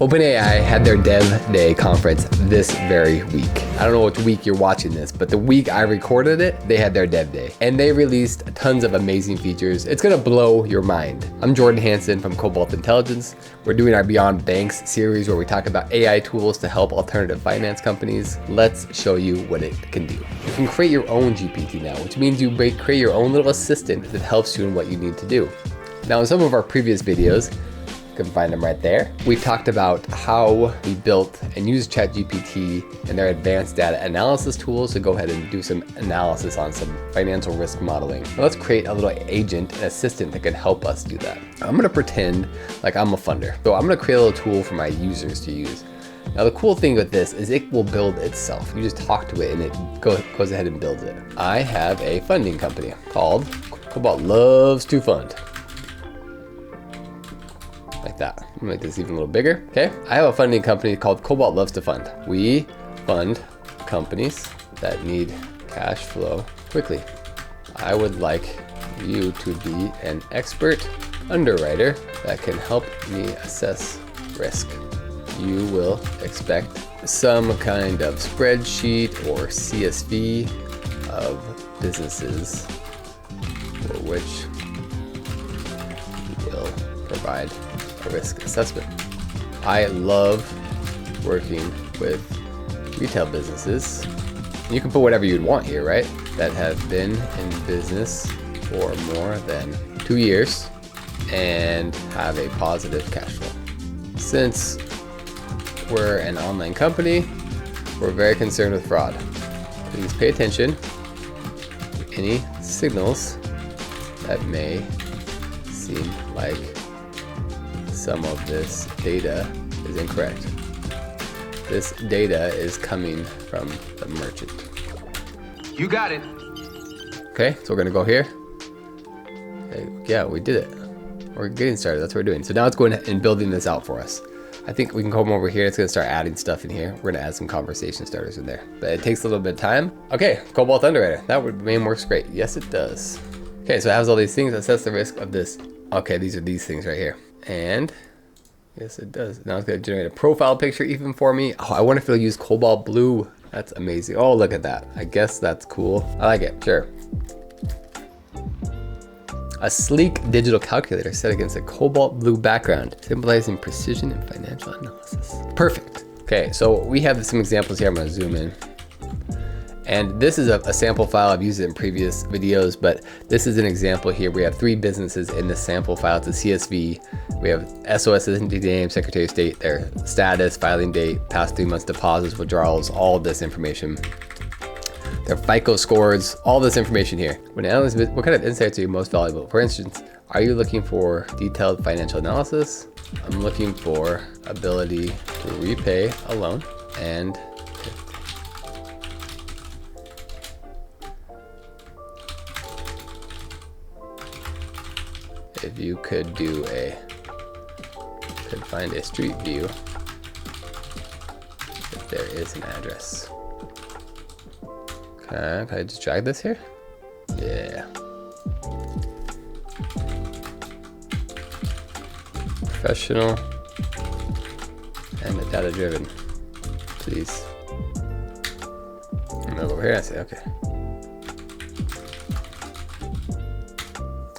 OpenAI had their Dev Day conference this very week. I don't know which week you're watching this, but the week I recorded it, they had their Dev Day. And they released tons of amazing features. It's gonna blow your mind. I'm Jordan Hansen from Cobalt Intelligence. We're doing our Beyond Banks series where we talk about AI tools to help alternative finance companies. Let's show you what it can do. You can create your own GPT now, which means you create your own little assistant that helps you in what you need to do. Now, in some of our previous videos, you can find them right there, we talked about how we built and used ChatGPT and their advanced data analysis tools to go ahead and do some analysis on some financial risk modeling. Now let's create a little agent, an assistant that can help us do that. I'm gonna pretend like I'm a funder. So I'm gonna create a little tool for my users to use. Now the cool thing with this is it will build itself. You just talk to it and it goes ahead and builds it. I have a funding company called Cobalt Loves to Fund. Like that. I'm gonna make this even a little bigger. Okay, I have a funding company called Cobalt Loves to Fund. We fund companies that need cash flow quickly. I would like you to be an expert underwriter that can help me assess risk. You will expect some kind of spreadsheet or CSV of businesses for which you will provide a risk assessment. I love working with retail businesses. You can put whatever you'd want here, right? That have been in business for more than 2 years and have a positive cash flow. Since we're an online company, we're very concerned with fraud. Please pay attention to any signals that may seem like some of this data is incorrect. This data is coming from the merchant. You got it. Okay, so we're gonna go here. Okay, yeah, we did it. We're getting started, that's what we're doing. So now it's going and building this out for us. I think we can come over here, it's gonna start adding stuff in here. We're gonna add some conversation starters in there, but it takes a little bit of time. Okay, Cobalt Underwriter, that name works great. Yes, it does. Okay, so it has all these things, assess the risk of this. Okay, these are these things right here. And yes, it does. Now it's gonna generate a profile picture even for me. Oh, I wonder if it'll use Cobalt Blue. That's amazing. Oh, look at that. I guess that's cool. I like it, sure. A sleek digital calculator set against a Cobalt Blue background, symbolizing precision in financial analysis. Perfect. Okay, so we have some examples here. I'm gonna zoom in. And this is a sample file. I've used it in previous videos, but this is an example here. We have 3 businesses in this sample file. It's a CSV. We have SOS entity name, Secretary of State, their status, filing date, past 3 months deposits, withdrawals, all of this information. Their FICO scores, all this information here. When analysts, what kind of insights are you most valuable? For instance, are you looking for detailed financial analysis? I'm looking for ability to repay a loan and if you could find a street view if there is an address. Okay, can I just drag this here? Yeah. Professional and data driven, please. I'm gonna go over here and say, okay.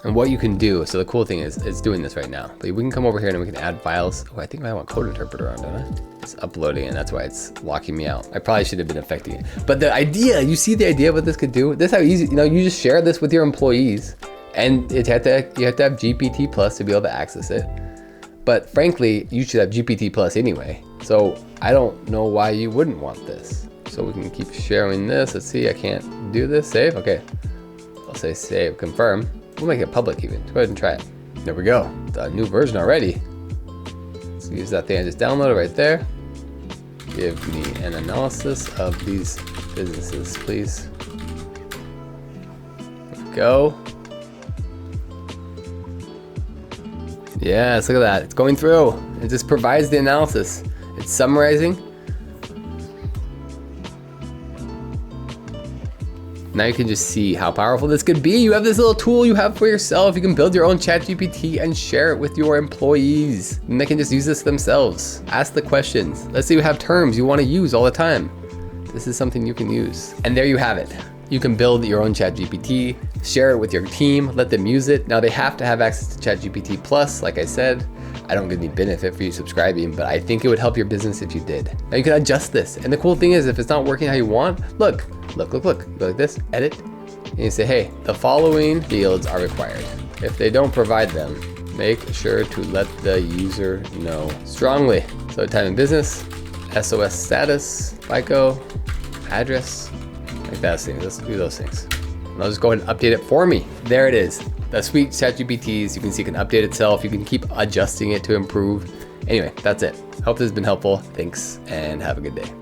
And what you can do, so the cool thing is, it's doing this right now. But we can come over here and we can add files. Oh, I think I want code interpreter on, don't I? It's uploading and that's why it's locking me out. I probably should have been affecting it. But the idea, you see the idea of what this could do? This is how easy, you just share this with your employees and you have to have GPT Plus to be able to access it. But frankly, you should have GPT Plus anyway. So I don't know why you wouldn't want this. So we can keep sharing this. Let's see, I can't do this, save, okay. I'll say save, confirm. We'll make it public even. Go ahead and try it. There we go. The new version already. Let's use that thing I just downloaded right there. Give me an analysis of these businesses, please. There we go. Yes, look at that. It's going through. It just provides the analysis. It's summarizing. Now you can just see how powerful this could be. You have this little tool you have for yourself. You can build your own ChatGPT and share it with your employees. And they can just use this themselves. Ask the questions. Let's say you have terms you want to use all the time. This is something you can use. And there you have it. You can build your own ChatGPT, share it with your team, let them use it. Now they have to have access to ChatGPT Plus, like I said. I don't get any benefit for you subscribing, but I think it would help your business if you did. Now you can adjust this. And the cool thing is if it's not working how you want, look. You go like this, edit, and you say, hey, the following fields are required. If they don't provide them, make sure to let the user know strongly. So time in business, SOS status, FICO, address, like that thing. Let's do those things. And I'll just go ahead and update it for me. There it is. The sweet ChatGPTs, you can see it can update itself. You can keep adjusting it to improve. Anyway, that's it. Hope this has been helpful. Thanks and have a good day.